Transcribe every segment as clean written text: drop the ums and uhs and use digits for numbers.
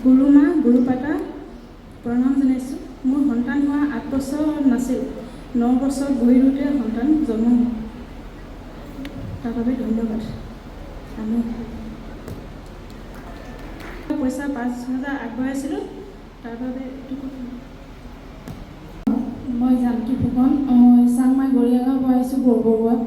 গুৰুমা গুৰুপাটা প্ৰণাম জনাইছোঁ। মোৰ সন্তান হোৱা 8 বছৰ নাছিল, 9 বছৰ বহিৰোতে সন্তান জন্ম হ'ল। তাৰ বাবে ধন্যবাদ। আমি পইচা 5,000 আগবঢ়াইছিলোঁ, তাৰ বাবে মই জানকী ফুকন চাংমাই গৰিয়াগাঁও পঢ়াইছোঁ বৰবৰুৱাত।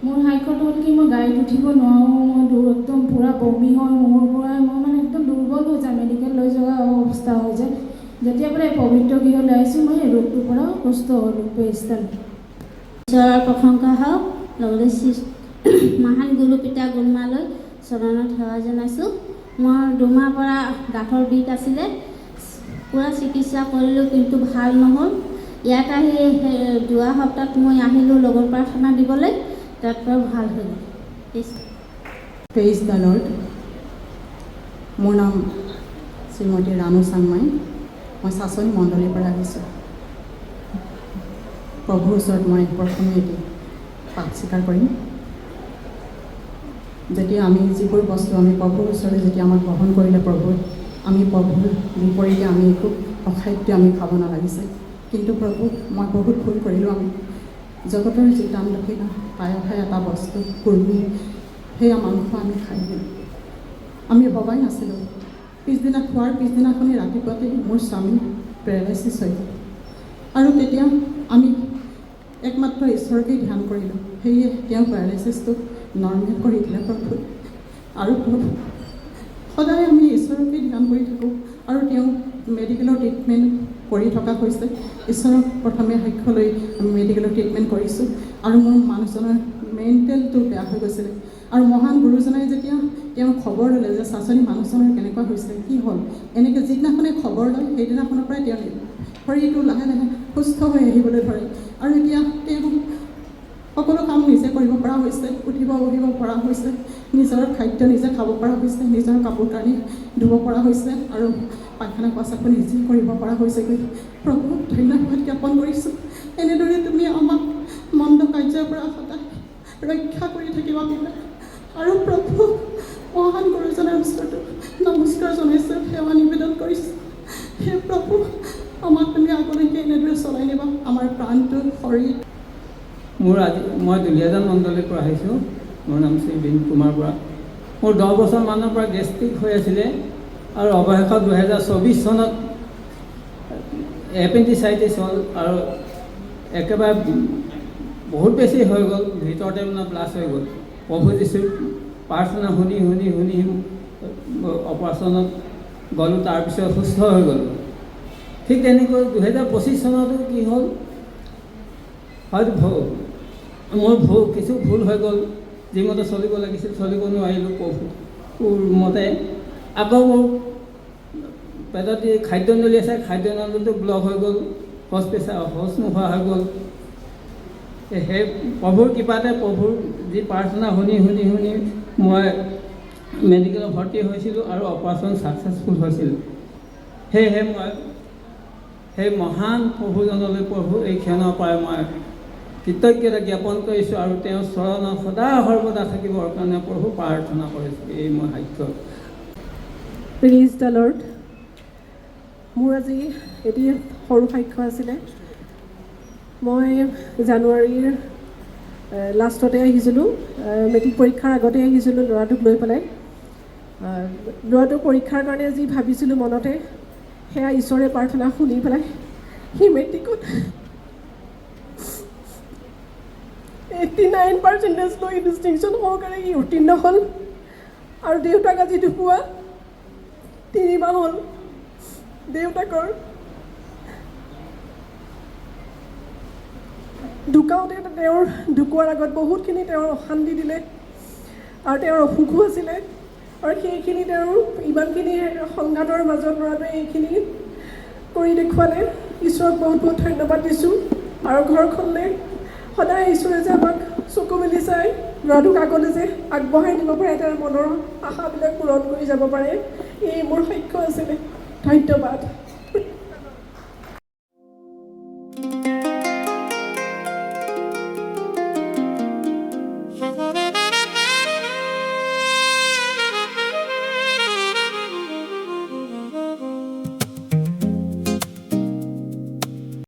মোৰ হাইকত হ'ল কি মই গাড়ীত উঠিব নোৱাৰোঁ, মই একদম পূৰা বমি হয় মোৰ পৰা, মই মানে একদম দুৰ্বল হৈ যায়, মেডিকেল লৈ যোৱা অৱস্থা হৈ যায়। যেতিয়া পৰা এই পবিত্ৰ গৃহলৈ আহিছোঁ মই এই ৰোগটোৰ পৰা সুস্থ হ'লোঁ। পেষ্টান ঈশ্বৰৰ প্ৰশংসা হওক। লগতে মহান গুৰু পিতা গুৰুমালৈ চৰণত সেৱা জনাইছোঁ। মোৰ 2 মাহৰ পৰা দাঁতৰ বিষ আছিলে, পূৰা চিকিৎসা কৰিলোঁ কিন্তু ভাল নহ'ল। ইয়াত আহি যোৱা সপ্তাহত মই আহিলোঁ লগৰ প্ৰাৰ্থনা দিবলৈ, তাৰ পৰা ভাল হ'ল। Praise the lord. মোৰ নাম শ্ৰীমতী ৰাণু চাংমাই, মই চাচনি মণ্ডলীৰ পৰা আহিছোঁ। প্ৰভুৰ ওচৰত মই প্ৰথমে এটি পাপ স্বীকাৰ কৰিম। যেতিয়া আমি যিবোৰ বস্তু আমি প্ৰভুৰ ওচৰলৈ যেতিয়া আমাক গ্ৰহণ কৰিলে প্ৰভু, আমি প্ৰভুৰ বিপৰীতে আমি একো অখাদ্য আমি খাব নালাগিছে। কিন্তু প্ৰভু মই বহুত ভুল কৰিলোঁ। আমি জগতৰ যি দান দক্ষিণা পায়সে এটা বস্তু কুৰ্মী, সেয়া মাংস আমি খাই দিলোঁ। আমি ভবাই নাছিলোঁ, পিছদিনা খোৱাৰ পিছদিনাখনি ৰাতিপুৱাতে মোৰ স্বামী পেৰালাইচিছ হৈ গ'ল। আৰু তেতিয়া আমি একমাত্ৰ ঈশ্বৰকেই ধ্যান কৰিলোঁ, সেয়ে তেওঁ পেৰালাইচিছটো নৰ্মেল কৰি দিলে প্ৰভু। আৰু প্ৰভু সদায় আমি ঈশ্বৰকেই ধ্যান কৰি থাকোঁ আৰু তেওঁ মেডিকেলৰ ট্ৰিটমেণ্ট কৰি থকা হৈছে। ঈশ্বৰক প্ৰথমে সাক্ষ্য লৈ আমি মেডিকেলৰ ট্ৰিটমেণ্ট কৰিছোঁ। আৰু মোৰ মানুহজনৰ মেণ্টেলটো বেয়া হৈ গৈছিলে। আৰু মহান গুৰুজনাই যেতিয়া তেওঁ খবৰ ল'লে যে চাচনি মানুহজনৰ কেনেকুৱা হৈছে, কি হ'ল, এনেকৈ যিদিনাখনে খবৰ লয় সেইদিনাখনৰ পৰাই তেওঁ শৰীৰটো লাহে লাহে সুস্থ হৈ আহিবলৈ ধৰে। আৰু এতিয়া তেওঁ সকলো কাম নিজে কৰিব পৰা হৈছে, উঠিব বহিব পৰা হৈছে, নিজৰ খাদ্য নিজে খাব পৰা হৈছে, নিজৰ কাপোৰ কানি ধুব পৰা হৈছে, আৰু পায়খানা পেচাব নিজে কৰিব পৰা হৈছেগৈ। প্ৰভু ধন্যবাদ জ্ঞাপন কৰিছোঁ। এনেদৰে তুমি আমাক মন্দ কাৰ্যৰ পৰা সদায় ৰক্ষা কৰি থাকিবা বোলে। আৰু প্ৰভু মহান গুৰুজনাৰ ওচৰতো নমস্কাৰ জনাইছোঁ, সেৱা নিবেদন কৰিছোঁ। সেই প্ৰভু আমাক তুমি আগলৈকে এনেদৰে চলাই নিবা, আমাৰ প্ৰাণটো শৰীৰ। মই দুলীয়াজান মণ্ডলীৰ পৰা আহিছোঁ। মোৰ নাম শ্ৰী বিন কুমাৰ বৰা। মোৰ 10 বছৰমানৰ পৰা গেষ্ট্ৰিক হৈ আছিলে, আৰু অৱশেষত 2024 চনত এপেণ্ডিচাইটিছ হ'ল, আৰু একেবাৰে বহুত বেছি হৈ গ'ল, ভিতৰতে মানে ব্লাষ্ট হৈ গ'ল। প্ৰভু যীশুৰ প্ৰাৰ্থনা শুনি শুনি শুনি অপাৰেশ্যনত গ'লোঁ, তাৰপিছত সুস্থ হৈ গ'লোঁ। ঠিক তেনেকৈ 2025 চনতো কি হ'ল, হয়তো মোৰ কিছু ভুল হৈ গ'ল, যিমতে চলিব লাগিছিল চলিব নোৱাৰিলোঁ। প্ৰভুৰ মতে আকৌ মোৰ পেটত খাদ্যনলী আছে, খাদ্যনলীটো ব্লক হৈ গ'ল, শৌচ নোহোৱা হৈ গ'ল। সেই প্ৰভুৰ কৃপাতে, প্ৰভুৰ যি প্ৰাৰ্থনা শুনি শুনি শুনি মই মেডিকেলত ভৰ্তি হৈছিলোঁ আৰু অপাৰেশ্যন ছাকচেছফুল হৈছিল। সেয়েহে মই সেই মহান প্ৰভুজনলৈ প্ৰভু এই ক্ষণৰ পৰাই মই কৃতজ্ঞতা জ্ঞাপন কৰিছোঁ, আৰু তেওঁৰ চৰণত সদায় সৰ্বদা থাকিবৰ কাৰণে প্ৰভু প্ৰাৰ্থনা কৰিছোঁ। এই মই সাক্ষ্য। Praise the lord. মোৰ আজি এটি সৰু সাক্ষ্য আছিলে। মই জানুৱাৰীৰ লাষ্টতে আহিছিলোঁ, মেট্ৰিক পৰীক্ষাৰ আগতে আহিছিলোঁ ল'ৰাটোক লৈ পেলাই। ল'ৰাটোৰ পৰীক্ষাৰ কাৰণে যি ভাবিছিলোঁ মনতে, সেয়া ঈশ্বৰে প্ৰাৰ্থনা শুনি পেলাই সি মেট্ৰিকত 89% লৈ ডিষ্টিংশ্যন সহকাৰে সি উত্তীৰ্ণ হ'ল। আৰু দেউতাক আজি ঢুকুৱা 3 মাহ হ'ল। দেউতাকৰ ঢুকাওঁতে তেওঁৰ ঢুকোৱাৰ আগত বহুতখিনি তেওঁৰ অশান্তি দিলে, আৰু তেওঁৰ অসুখো আছিলে, আৰু সেইখিনি তেওঁৰ ইমানখিনি সংঘাতৰ মাজত ল'ৰাটোৱে এইখিনি কৰি দেখুৱালে। ঈশ্বৰক বহুত বহুত ধন্যবাদ দিছোঁ। আৰু ঘৰখনলৈ সদায় ঈশ্বৰে যে আমাক চকু মেলি চাই ল'ৰাটোক আগলৈ যে আগবঢ়াই নিব পাৰে, তেওঁৰ মনৰ আশাবিলাক পূৰণ কৰি যাব পাৰে, এই মোৰ সাক্ষ্য আছিলে। ধন্যবাদ।